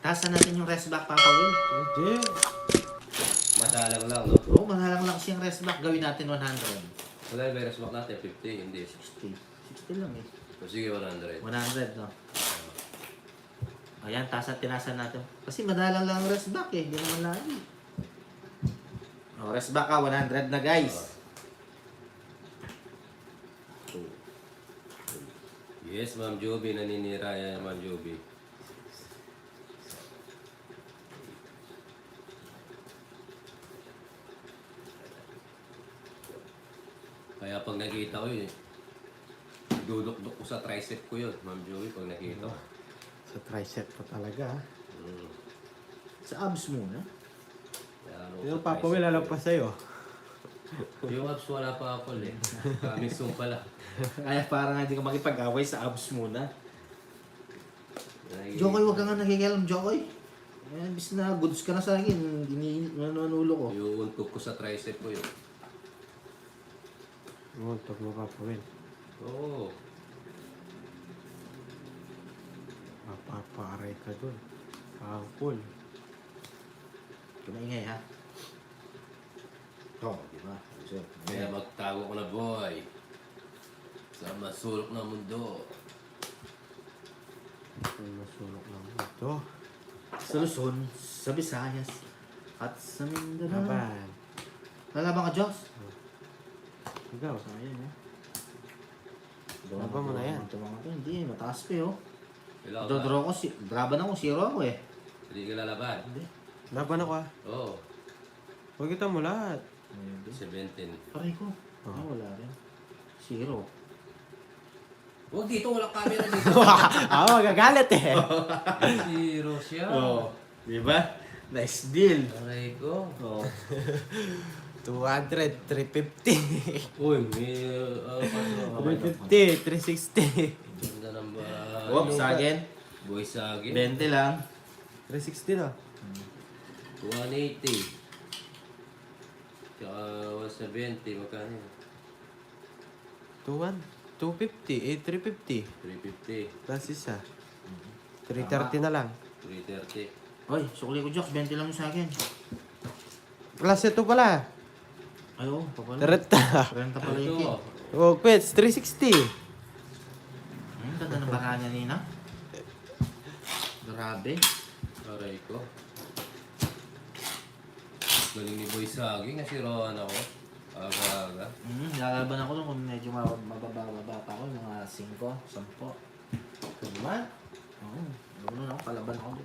Tasan natin yung rest back, Papa Will. Okay. Madalang lang, no? Oo, mahalang lang siyang rest back. Gawin natin 100. Wala yung virus back natin, 50, hindi. 60. 60 lang eh. O sige, 100. 100, no? Ayan, tinasan natin. Kasi madalang lang ang rest back eh. Hindi naman lagi. O, rest back ka. 100 na, guys. Yes, Ma'am Joby, naninira yan, Ma'am Joby. Kaya pag nakita ko yun, dudok-dok ko sa tricep ko yun, Ma'am Joby, pag nakita ko. Sa tricep pa talaga. Mm. Sa abs muna. Kaya ano, Yung sa Papa tricep Will, alam ko pa sa'yo. Yung abs wala pa ako eh. Coming soon pala. Kaya parang hindi ka makipag-away sa abs muna. Ay, Jokoy, huwag ka nga nakikialam, Jokoy. Ayan, bis na goods ka na sa akin. Nanunulo ko. yung untog ko sa tricep ko yun. Muntog mo Papa Will. Oo. Mapaparay ka dun. Pangkul. Kumaingay, ha? Oo, di ba? So, Kaya magtago ko na, boy. Sa masulok na mundo. Ang masulok lang ito. sa Luzon, sa Visayas, at sa Mindanao. Laban. Lalaban ka, Diyos? Ikaw. Sayang, ha? Laban mo na yan. Ito mga to, hindi, mataas pa, oh. Kailangan ka. Dodraw ko, draban ako, 0 ako, eh. Hindi ka lalaban. Hindi. Laban ako ah. Oo. Huwag kita mo lahat. Hindi. 17. Paray ko. Oh. Wala rin. 0. Huwag dito, walang camera dito. Magagalit eh. Zero siya. Di ba? Nice deal. Aray ko. Oh. 200, 350. Uy, may... 350, 360. Ganda ng ba... Oops, again. Boy sagin. 20 lang. 360 na. 180. Tsaka 170. Magkano yun? 250, 350. 350. Plus isa. 330 na lang. 330. Oy, sukli ko, Jokes. 20 lang yung sa akin. Plus ito pala. Ay, oo. Papala. 30. 30 pala yung Ito. Oh, pets, 360. Ang ganda ng baka niya, Nina. Grabe. Aray ko. Galing ni Boy Saging. Nasiroan ako. Aga-aga. Lalaban ako nung kung medyo mababa pa ako. Mga 5, 10. Naman. Oo. Ano na ako, palaban ako.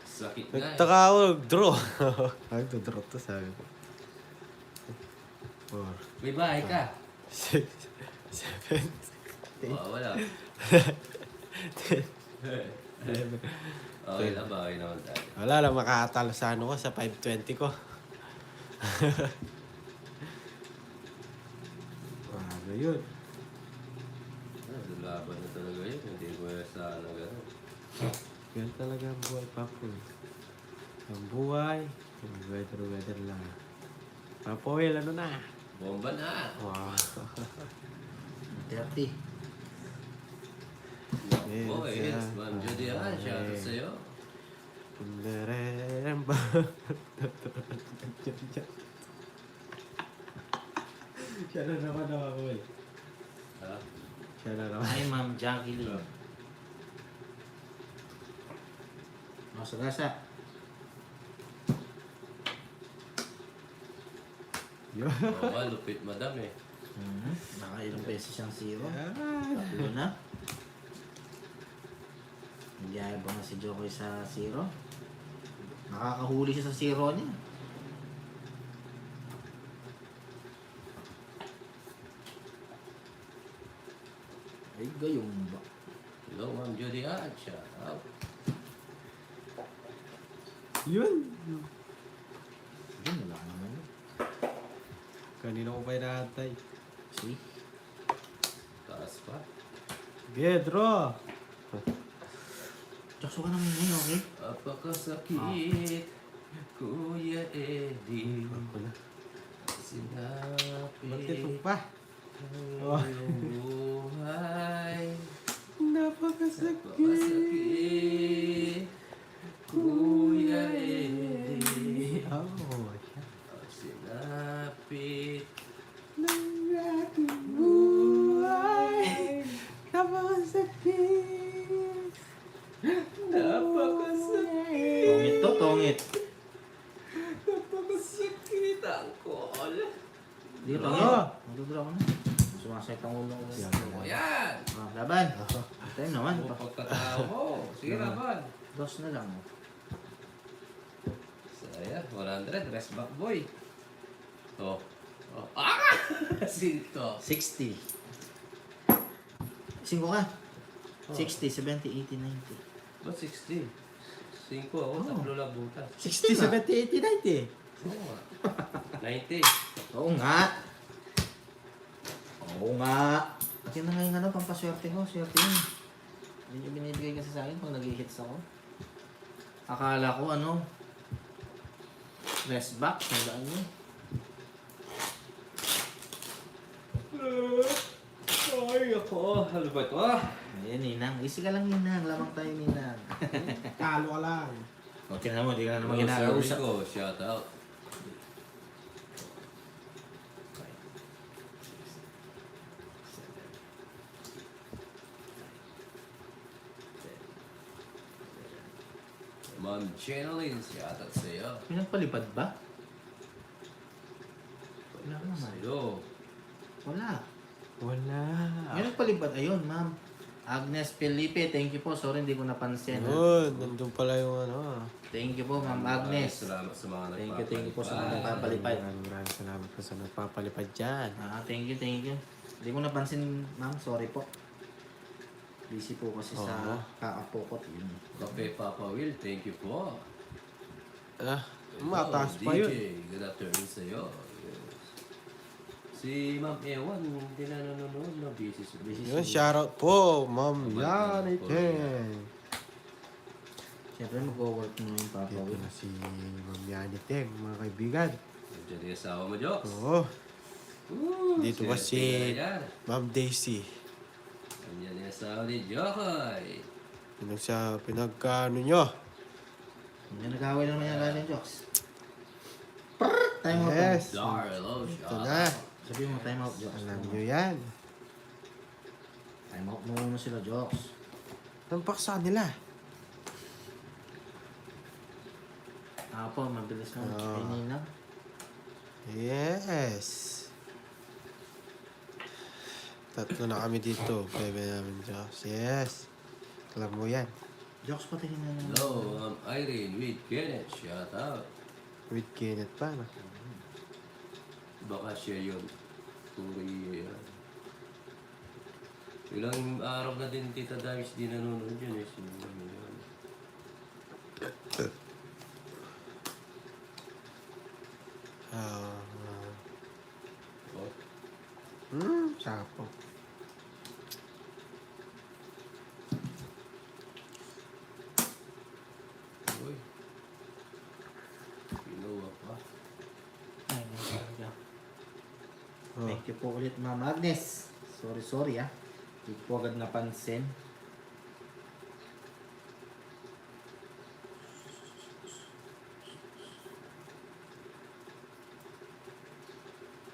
Sakit nga eh. Nagtaka ako, draw. Ay, draw to sabi ko. 4, May bahay ka. 6, 7, Wala. 11. Okay lang, bahay naman tayo. Wala lang, makakatalo sa ano ko, sa 520 ko. Ano yun? Laban na talaga yun. Hindi ko sana gano'n. Yan talaga ang buhay, Papoy. Ang buhay, yung weather lang. Papoy, ano na? Bomba na. Wow. 30. Oh, yes. Ma'am Judy Ann, shout out sa'yo. Pinderemba. Siya na naman ako eh. Ha? Siya na naman. Ay, Ma'am Jacqueline. O, sagasa. Yun. Oo nga, lupit madam eh. Nakailang beses siyang 0. Yan. Tatlo na. Hindi ayaw ba nga si Jokoy sa 0? Nakakahuli siya sa 0 niya. Ay, gayong ba? Hello, Ma'am Judy Ann, shout out. Yun. Yun, wala naman yun. Kanina ko pa inaantay. See? Taas pa. Gedro. Jakso ka naman ngayon, okay? Apakasakit, Kuya Eddie. Ako na. Sinapit Ba't ito pa? ang iyong buhay. Napakasakit. Apakasakit, Bakit? Napakasakit ang call. Hindi ka Oo. Magdudura ko na. Sumasakit ang ulo ko. O yan. Laban. Tayo naman. Ang pagkatao mo. Sige laban. Dos na lang. So, ayan, 100. Rest back, boy. Oh. Sito. 60. 5 ka. 60, 70, 80, 90. Ba't 60? 5 ako, tatlo lang butas. 60, 70, 80, 90. Oo nga. 90. Oo nga. Oo nga. At yun na nga yung ano, pampaswerte ko. Swerte yun. Hindi nyo binibigay kasi sa akin pag nag-hits ako. Akala ko ano, rest back, sandaan nyo. Ay, ako. Ano ba ito? Ayan, Ninang. Easy ka lang, Ninang. Lamang tayo, Ninang. Talo ka lang. O, tingnan mo, di ka na naman Mga service ginagausap. ko, shout out. Ma'am Channeling, shout out sa iyo. Pinagpalipad ba? Wala naman. Sa'yo. Wala. Wala. Yung nagpalipad, ayun, ma'am. Agnes Felipe, thank you po. Sorry, hindi ko napansin. Yun, nandun pala yung ano. Thank you po, ma'am Agnes. Salamat sa mga Thank you po sa mga nagpapalipad. nagpapalipad. Maraming salamat po sa nagpapalipad dyan. Thank you, thank you. Hindi ko napansin, ma'am. Sorry po. Busy po kasi sa Oo. kakapokot. Yun. Kape Papa Will, thank you po. Ah, mataas pa DJ, yun. good afternoon sa iyo. Yes. Si Ma'am Ewan, hindi na nanonood na busy sa busy. Yun, shoutout po, Ma'am Yan, Yaniten. Siyempre, mag-work mo yung Papa Dito Will. na si Ma'am Yaniten, mga kaibigan. Diyan yung asawa mo, Jokes. Oo, Dito ba si- Yan. Ma'am Daisy. Diyan yung asawa ni Jokoy. Yun sa pinagkano nyo. Hindi nag-away naman yung natin, Jokes. Time out. Yes. Darlo, Ito shout na. out. Sabi mo, time out, Jokes. Alam nyo yan. Time out muna sila, Jokes. Anong paksa nila? Po, mabilis na. Oo. Kay Nina. Yes. Tatlo na kami dito. Bebe namin, Diyos. Yes. Alam mo yan. Jokes, patingin na lang. Hello, I'm Irene with Kenneth. Shout out. With Kenneth pa, no? Baka siya yun. Korea yan. Ilang araw na din Tita Davis di nanonood yun eh. Sino yun? Oh, Sapo. uy. Pinuha pa. Ay, thank you. Oh. Thank you po ulit, Ma'am Agnes. Sorry ah. Hindi ko agad napansin.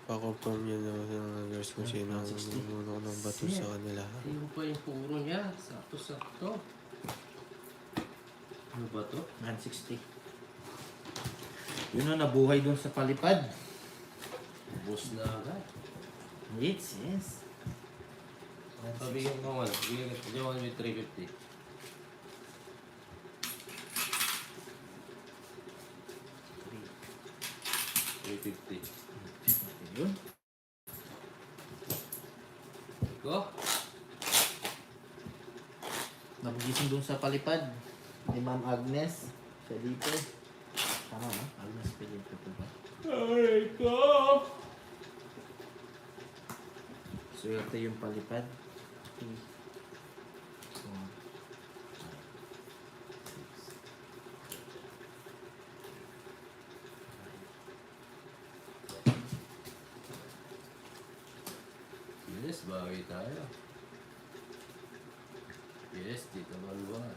Pa-confirm yun ng girls kung sino ang 160. numuno ng bato sa kanila. Ayun pa yung puro niya. Sakto-sakto. Ano ba to? 160. Yun na, nabuhay dun sa palipad. Ubus na agad. Yes, yes. Sabihin ko nga, bigyan ko with 350. Yun. Go. Nabugising dun sa palipad. Ni Ma'am Agnes. Felipe. Tama no? Agnes Felipe po ba? Ay, go! Swerte yung palipad. Yes, bawi tayo. Yes, Tita Balwan.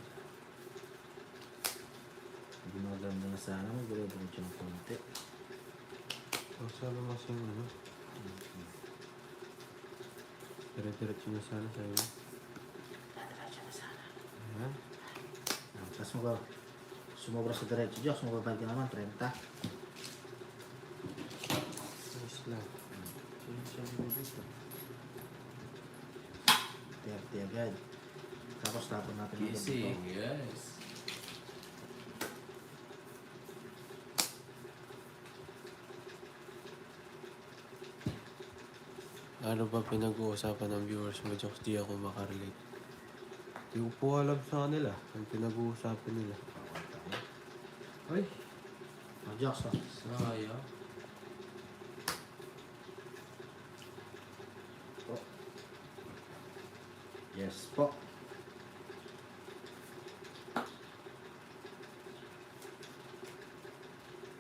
Ginaganda na sana. Mag-diretso ng konti. Ang sana mas yung ano. Dire-diretso na sana sa'yo. Diretso na sana. Ayan. Tapos mo ba? Sumobra sa diretso, Jox. Mababayad ka naman, 30. Ayos lang. Siya dito. 30 agad. Tapos tapon natin agad Kissing, dito. yes. Ano ba pinag-uusapan ng viewers mo, Jokes? Di ako makarelate. Di ko po alam sa kanila ang pinag-uusapan nila. Ay, Oh, Jox, oh. sayang. Yes po.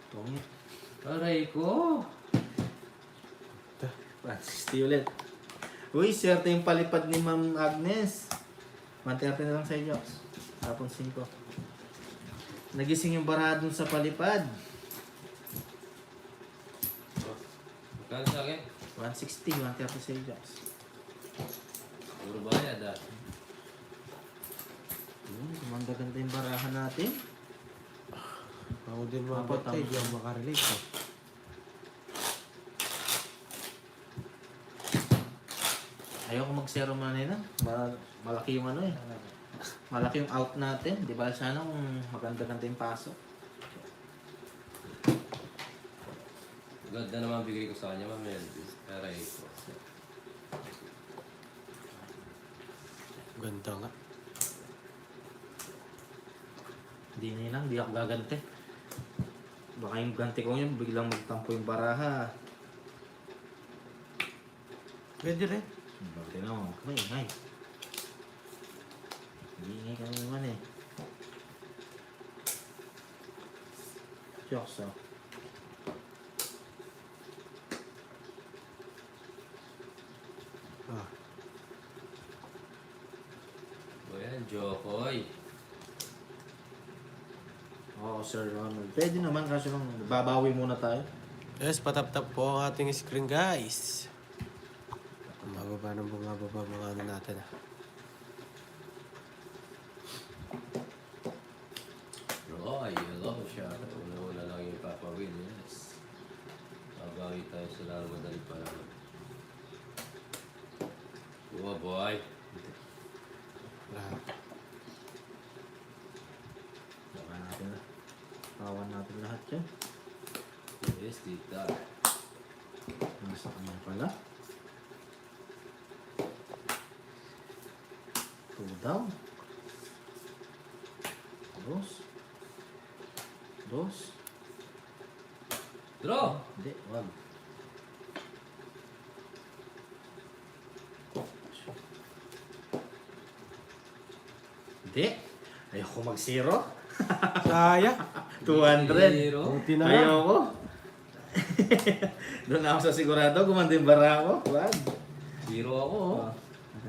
Tungit. Aray ko. 160 ulit. Uy, swerte yung palipad ni Ma'am Agnes. 130 na lang sa Jox. Tapon 5. Nagising yung bara dun sa palipad. Magkano sa akin? 160, 130 sa Jox. Puro bayad ah. Ganda yung barahan natin. Ako din mga Apat batay, ang- di ako makarelate. Eh. Ayoko mag-zero man na yun. Malaki yung ano eh. Malaki yung out natin. Di ba sana kung maganda-ganda yung pasok. Ganda naman bigay ko sa kanya, Ma'am Elvis. Aray ko. Ganda nga. Hindi na lang, di ako gaganti. Baka yung ganti ko yun, biglang magtampo yung baraha. Pwede rin. Bakit na mo? Maingay. Maingay ka naman eh. Jokes oh. Ah, O yan, Jokoy. Oo, Sir Ronald. Pwede naman kaso lang, babawi muna tayo. yes, patap-tap po ang ating screen, guys. Mababa ng bumababa mga ano natin ah. Roy, hello siya. Una-una lang yung papawin, yes. Babawi tayo sa lalo madali pa naman. Oh boy. Lahat. Baka natin na. Pawan natin lahat yan. Yes, tita. Nasa kanya pala. 2 down. 2. 2. Draw! Hindi, wag. Hindi. Ayoko mag-zero. Saya! 200. Zero. Buti na lang. Ayoko. Doon ako sa sigurado, gumanda yung bara ko. Wag. Zero ako, oh.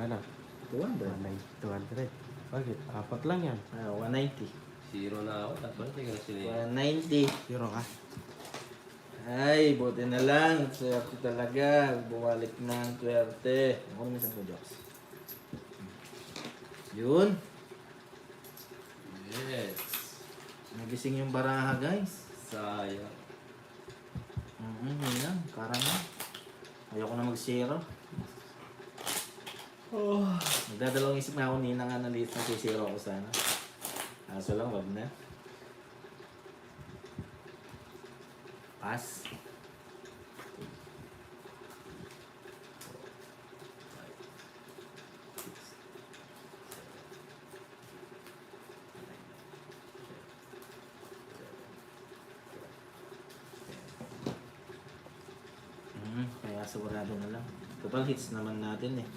Ano? 200. 200. Bakit? Apat lang yan. 190. Zero na ako. Tapos tingnan na sila. 190. Zero ka. Ay, buti na lang. Swerte talaga. Bumalik ng swerte. Ako naman isang jokes. Yun. Yes. Nagising yung baraha, guys. Sayang. Yun lang. Karama. Ayoko na mag-zero. Nagdadalawang isip na ako nina nga na list na zero ako sana. Kaso lang, wag na. Pass. Kaya sigurado na lang. Total hits naman natin eh.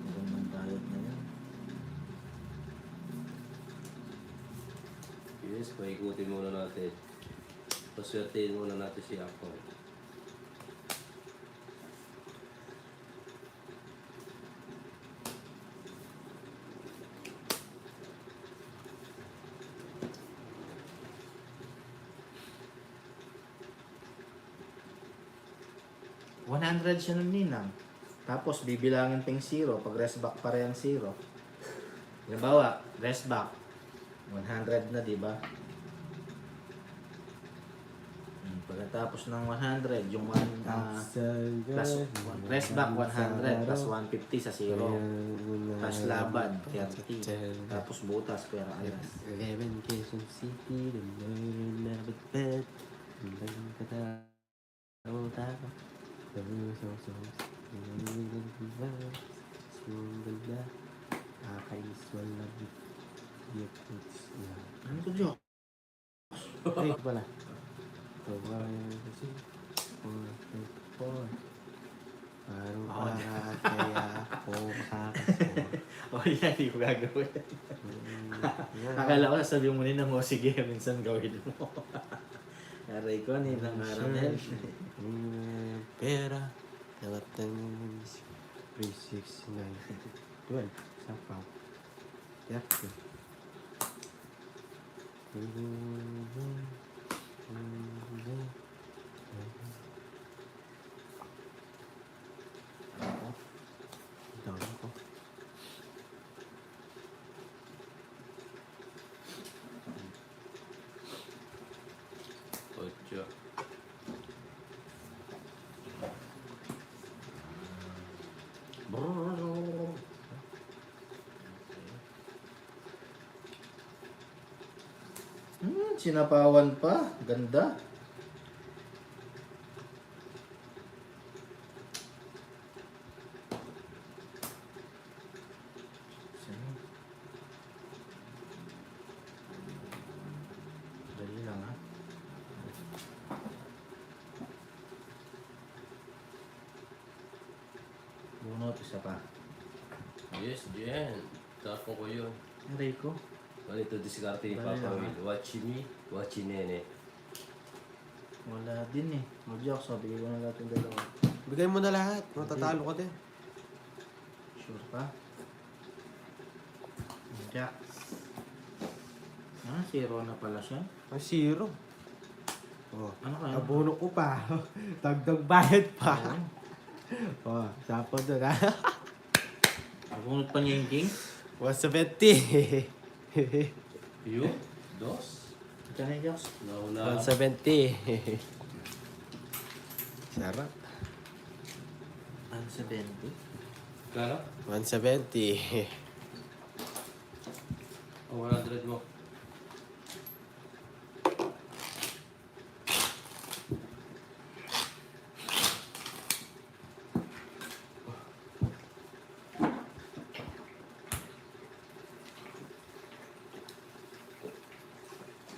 Magandang bayad na yan. Yes, paikutin muna natin. Paswertein muna natin si Ako. $100 siya ng ninang. Tapos bibilangin pang zero. Pag rest back pa rin ang zero. Halimbawa, rest back. 100 na, di ba? Pagkatapos ng 100, yung plus press back 100 plus 150 sa 0. Tapos laban, 30. Tapos butas, pera alas. 11 Quezon City, the murder never bed. Ang kata-tao. Sumaganda. Kakainis wala. Ano to, Diyos? Ay, ito pala. Kawayan kasi. 4, 4. Parang para kaya ako makakasama. O yan, hindi ko gagawin. Akala ko sabi mo nila mo, sige, minsan gawin mo. Aray ko, nilang karamel. Pera. Nakatang 369. 12. Sapaw. Yakto. Dami ko. Ocho. Sinapawan pa. Ganda. Dali lang, ha. Bunot, isa pa. Yes, Jen. Tapos ko yun. Aray ko. Ano ito diskarte ni Dali Papa lang, Will? Watch me, watch nene. Wala din eh. Mag-joke, sabi ko na lahat yung dalawa. Bigay mo na lahat. Matatalo ka din. Sure pa? Jack. Ah, 0 na pala siya. Ang 0. Oh, Ano kaya? abono ko pa. Dagdag bayad pa. Oo. Oh, sapo doon ha. Abunot pa niya yung king. 170. Yun? Dos? Ito na yung Diyos. Nauna. 170. Sarap. Ano 70? Kano? 170. O 100 mo.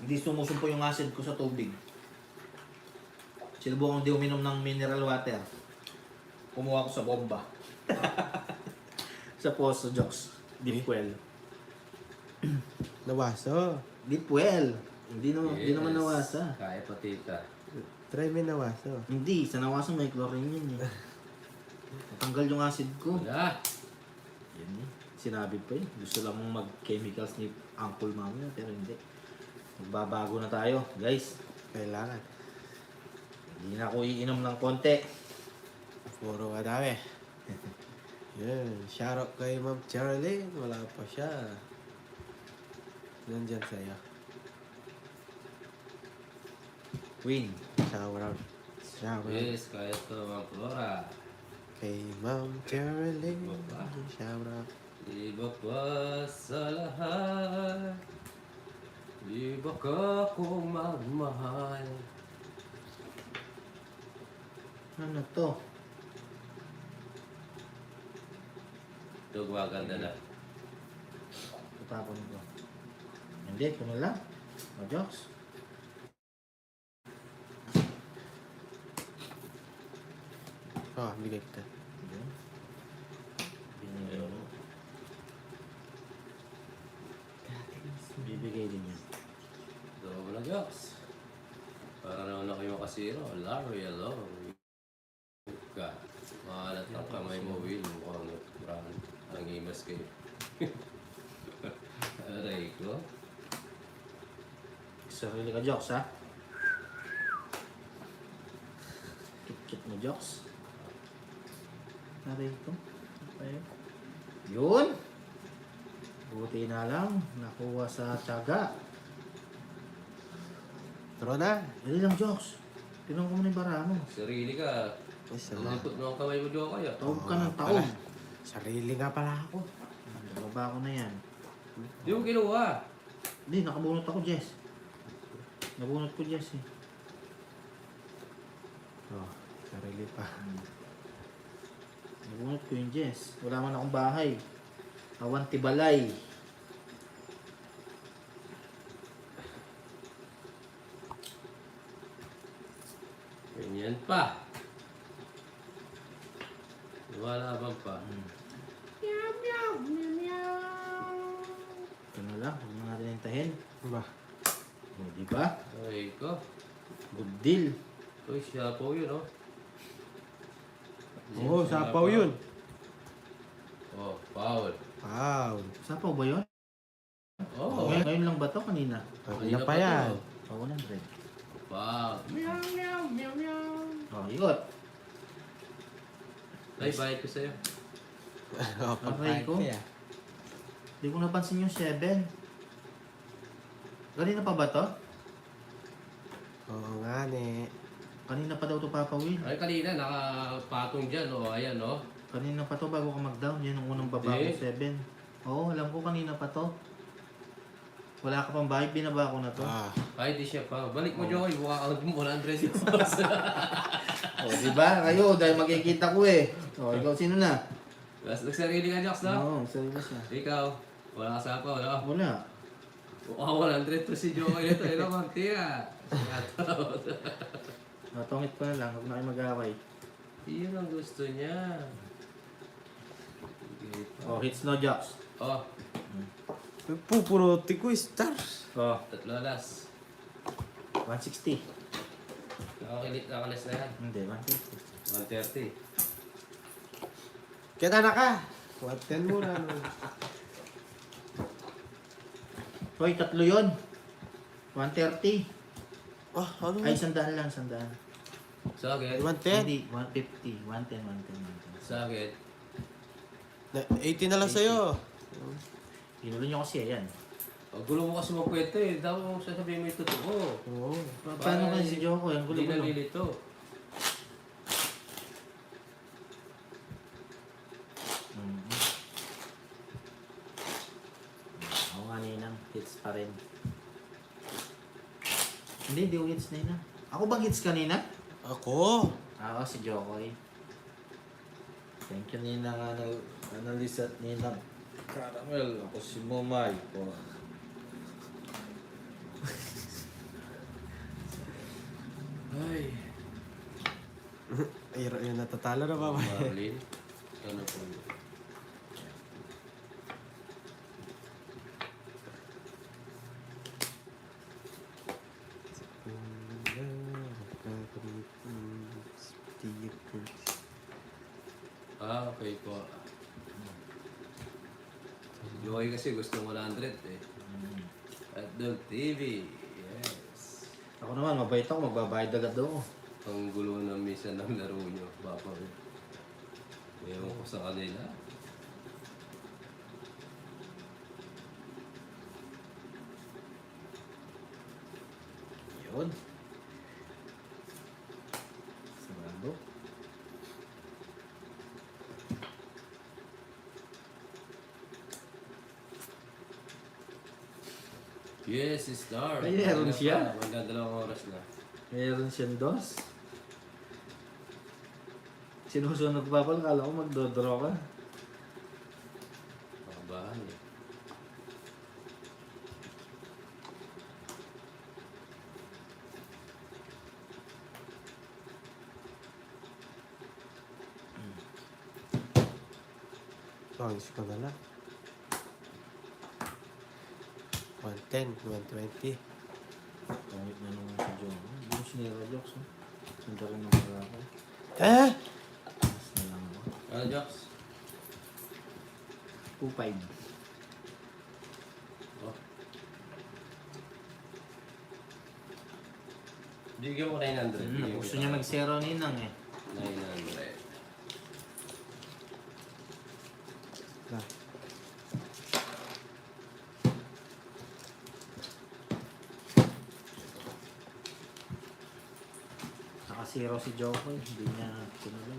Hindi sumusumpo yung acid ko sa tubig. Sinubukan di uminom ng mineral water. Kumuha ko sa bomba. Sa poso, Jokes. Deep well. Nawaso. Deep well. Hindi naman nawasa. Kaya pa tita. Try mo nawaso. Hindi, sa nawasa may chlorine yun eh. Natanggal yung acid ko. Wala. Yan eh. Sinabi pa eh. Gusto lang mong mag-chemicals ni Uncle Mama pero hindi. Magbabago na tayo, guys. Kailangan. Hindi na ako iinom ng konti. Puro madami. Yan. Shoutout kay Ma'am Charlene. Wala pa siya. Nandyan sa'yo. Win. Shoutout. Shoutout. Yes, kaya to mga Flora. Kay Ma'am Charlene. Baba. Shoutout. Di ba pa sa lahat? Di ba ka kung magmahal? Ano to? Ito gumaganda na. Tapon ko. Hindi, ito na lang. O, Jokes. Oh, bigay kita. Ayan. Binigay mo. Bibigay din yan. Ito mo na, Joks. Para naman na kayo makasiro. Larry, hello. Ka. Maalat ng kamay mo, Will. Mukhang brand. Ang imas kayo. Aray ko. Sarili ka, Jokes, ha? Kit-kit mo, Jokes. Aray ko. Okay. Yun! Buti na lang, nakuha sa tiyaga. Taro na. Dali lang, Jokes. Tinong ko muna yung bara mo. Sarili ka. Ay, salamat. Lumipot mo ang kamay mo, Jokay ah. Taob ka ng Oo, taob. pala. Sarili nga pala ako. Baba ko na yan. Di mo kinuha. Hindi, nakabunot ako, Jess. Nabunot ko, Jess eh. Oh, sarili pa. Nabunot ko yung Jess. Wala man akong bahay. Awan tibalay. Ganyan pa. Lumalaban pa. Ito na lang, huwag na natin hintahin. Ba? O, di ba? Ay ko. Good deal. Uy, siya po yun, oh. Oo, sapaw yun. Oh, foul. Wow. Sapaw ba yun? Oh, Ngayon lang ba to kanina? Kanina pa yan. O, 100. Foul. O, ikot. Ay, bayad ko sa'yo. Oh, Aray ko. pagpahit Di ko napansin yung 7. Kanina pa ba to? Oo nga, ne. Kanina pa daw to Papa Will. Ay, kanina, nakapatong dyan, oh. Ayan, oh. Kanina pa to bago ka mag-down. Yan ang unang baba ko, Hindi. 7. Oo, alam ko kanina pa to. Wala ka pang bahay, binaba ko na to. Ah, Ay, di siya pa. Balik mo, Joey. Mukha ka ng 100 yun. O, di ba? Kayo, dahil makikita ko eh. O, ikaw sino na? Tapos nagsarili ka, Jox, na? Oo, sarili siya. Ikaw. Wala ka sa pa, wala. Wala. Mukha 100 to si Joey. Ito, ito, Martia. Natungit ko na lang, huwag na kayo mag-away. Yun ang gusto niya. Sige pa. O, hits no jocks. Oh, pupuruti ko stars. O, tatlo alas. 160. Nakalis na yan. Hindi, 150. 130. Kita na ka. 110 muna. No? Hoy, tatlo yun. 130. Oh, ano Ay, yun? 100 lang, 100. Sa akin. 110? Hindi, 150. 110, 110, 110. Sa akin. 80 na lang sa'yo. Ginulo niyo kasi yan. Ang gulo mo kasi magkwento eh. Dapat mo sasabihin mo yung totoo. Oo. Paano kasi si Joko? Yung Hindi gulo-gulo. nalilito. Mhm. Ako nga ninang, hits pa rin. Hindi, di ko hits na yun. Ako bang hits kanina? Ako? Ako si Jokoy. Thank you ninang analisa at ninang caramel. Ako si Momay. Ay. Ay, yung natatalo na ba? Marlin. Ano po yun? Ah, okay po. Joey kasi gusto 100 eh. At Dog TV. Yes. Ako naman, mabait ako. Magbabayad agad ako. Ang gulo na misa ng laro nyo. Baka ewan ko sa kanila. Yun. Sarado. Yes, star. Ay, meron Maganda siya. pa. Magdadalawang oras na. Meron siyang dos. Sinusunod pa pala. Kala ko magdodraw ka. Makabahan eh. Ayos ko na lang. 110, 120. Pangit na naman si Joko. Hindi mo sinira jokes. Sunda rin ang mga ako. Eh? Mas na lang ako. Ano, Jox? 2.5. Oh. Bigyan mo 900. Bigyan Gusto kita. niya mag-zero ninang eh. 900. Na. Nakasiro si Joko, hindi niya tinuloy.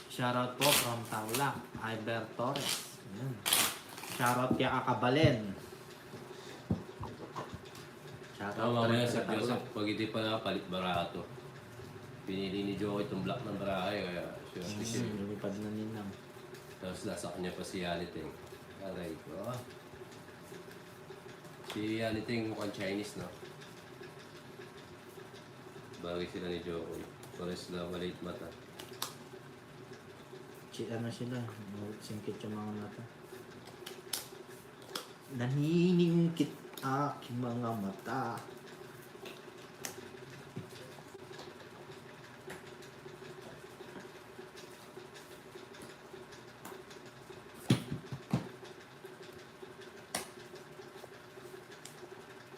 Shoutout po from Tarlac, Iber Torres. Ayan. Shoutout kay Akabalen. Shoutout Mamaya rin sa kay Joseph, Tarlac. pag hindi pa nakapalit barato. Pinili ni Joey itong black ng barahe, kaya swerte siya. Lumipad na ninang. Tapos nasa kanya pa si Yaniting. Aray ko. Si Yaniting mukhang Chinese, no? Bagay sila ni Joey. Pares na maliit mata. Ano sila, singkit yung mga mata. Naniningkit aking mga mata.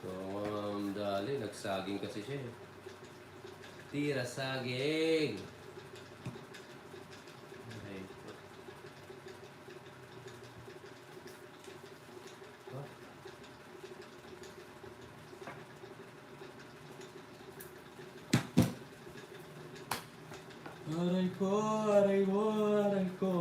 So, dali, nagsaging kasi siya eh. Tira saging! Aray ko. Oh. Aray ko, aray mo, aray ko.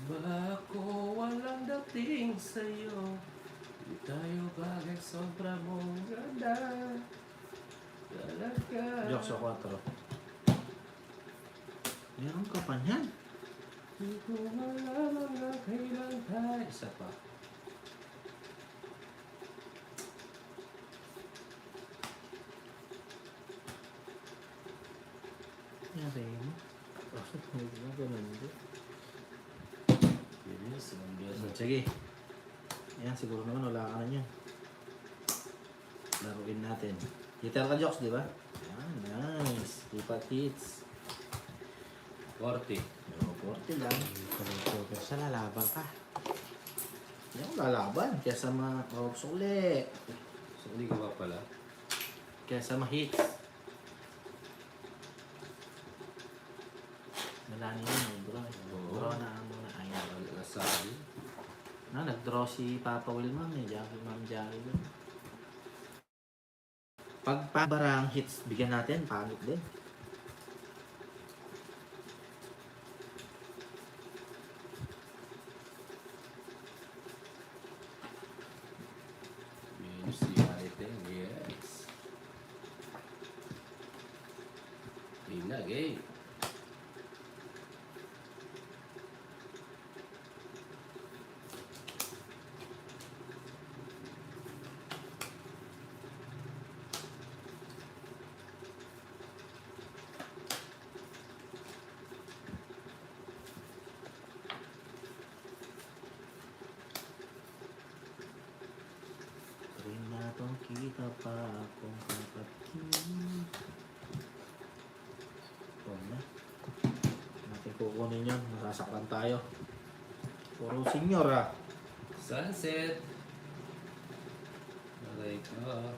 Ba ako walang dating sa'yo? Di tayo bagay sobra mong ganda. Talaga. Jokes o 4. Meron ka pa niyan. Di ko malaman na kailan tayo. Isa pa. Yari mo. Bakit mo na ganun din? Bilis, ang bilis. Sige. Ayan, siguro naman wala ka na niyan. Laruin natin. Hitter ka Jokes, di ba? Ayan, nice. Lipat hits. 40. O, 40 lang. Pero sa lalaban ka. Yan, lalaban. Kesa ma-ops uli. So, hindi ka pa pala. Kesa ma-hits. Malani yun, draw. Oo. Draw na ang muna. Ay, Wala na sabi. nag-draw si Papa Will, ma'am. Jackie, ma'am Jackie doon. Pag pabarang hits, bigyan natin. Pangit din. Bilis si item, yes. Inagay. Rin na itong kita pa akong kapatid. Ito na. Natin kukunin yun. Masasaktan tayo. Puro senior ah. Sunset. Aray ko.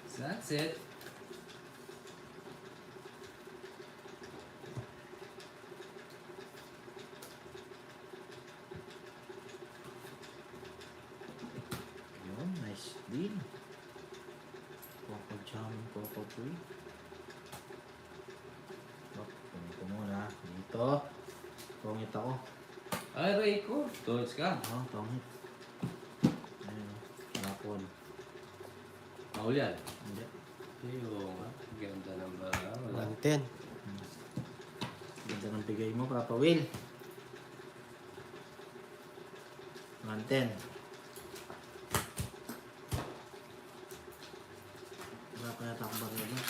Sunset. Yun, nice deal. Coco Jam, Coco Puy. Oh, kunin ko muna. Dito. Pungit ako. Aray ko. Toads ka. Oh, pungit. Ayun, napon. Mahul yan. Hindi. Oo nga. Ganda ng barang. Wala. 110. Ganda ng bigay mo, Papa Will. 110. Wala pa yata akong baril na.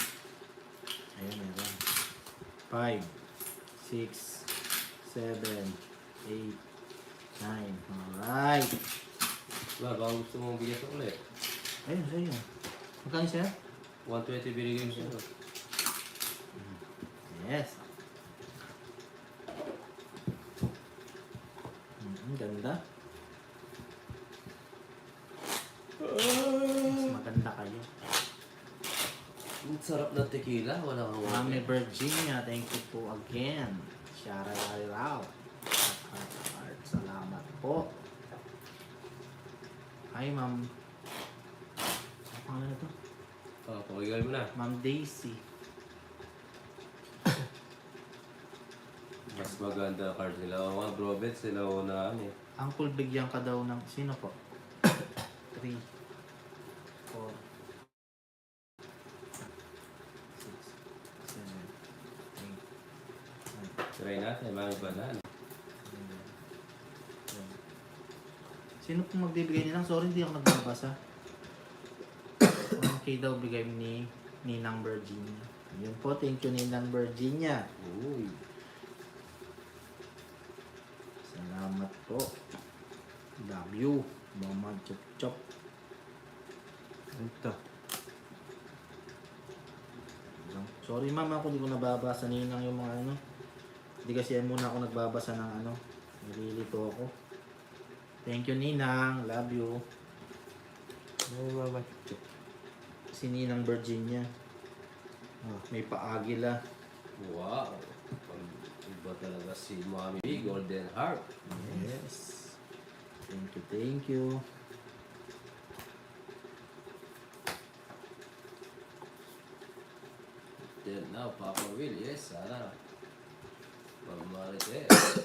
Ayun, meron. 5, 6, 7, 8, 9. Alright. Ba, baka gusto mong bigyan sa ulit. Ayun, sa'yo. Magkano siya? 120 binigay mo siya. Yes. Ganda. Sarap na tequila, wala kang Mami Virginia, thank you po again. Shara Rao. Salamat po. Hi, Ma'am. Ano pangalan na to? Oh, pakigay mo na. Ma'am Daisy. Mas maganda card nila. O mga brobet sila unaan eh. Uncle, bigyan ka daw ng... Sino po? 3, 4, 6, 7, 8, 9, Try natin, mga banan. 10. Sino pong magbibigay nilang? Sorry, hindi ako nagbabasa. Okay daw bigay ni Ninang Virginia. Yun po, thank you Ninang Virginia. Uy. Salamat po. Love you. Mama Chop Chop. Ito. Sorry mama ako, hindi ko nababasa Ninang yung mga ano. Hindi kasi muna ako nagbabasa ng ano. Nililito ako. Thank you Ninang. Love you. May mama chup. Si Ninang Virginia. May paagila. Wow. Iba talaga si Mami B, Golden Heart. Yes. Thank you, thank you. Then now, Papa Will, yes, sana. Mama Marites.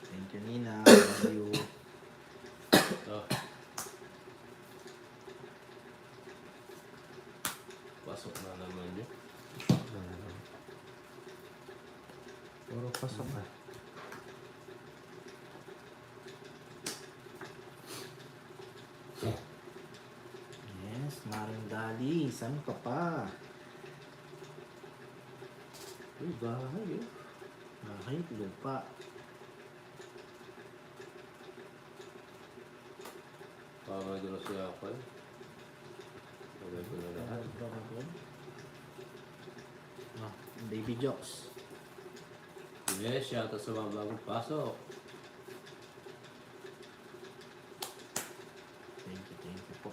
Thank you Ninang. Love you. Oh. Pasok na naman yun. Puro pasok ah. Yes, Maring Dali. Saan ka pa? Uy, bahay eh. Bahay, lupa. Pamagulo siya ako eh. Pagay ko na lahat. Baby Jokes. Yes, shoutout sa mga bagong pasok. Thank you po.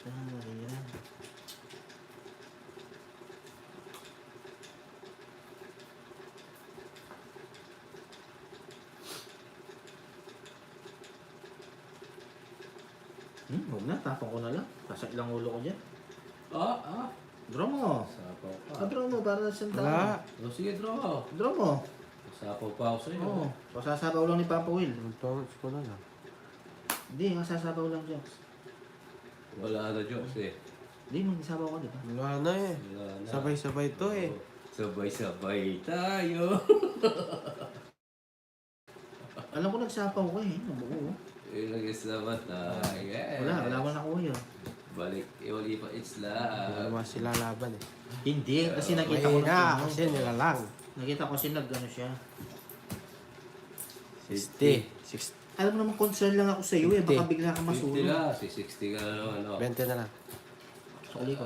Saan yan? Huwag na, tapang ko na lang. Kasak lang ulo ko dyan. Draw mo. Sapaw pa. Draw mo para sa Wala. O sige, draw. Draw mo. Sapaw pa ako sa'yo. Oo. Masasabaw lang ni Papa Will. Ang tongos ko na lang. Hindi, masasabaw lang Jokes. Wala na jokes eh. Hindi, magsasabaw ka, di ba? Wala na eh. Wala na. Sabay-sabay to eh. Oo. Sabay-sabay tayo. Alam ko nagsapaw ko eh. Nabuo. Ilang isla tayo. Yes. Wala ko nakuha yun. Balik, iwali pa isla. Hindi naman sila laban eh. Hindi, kasi nakita ko Mahina na kasi nila lang. nakita ko kasi nag-ano siya. 60. 60. Alam mo naman, concern lang ako sa iyo eh. Baka 50. bigla ka 50 masulong. ka, si 60 ka na naman. Oh. 20 na lang. Sali ko.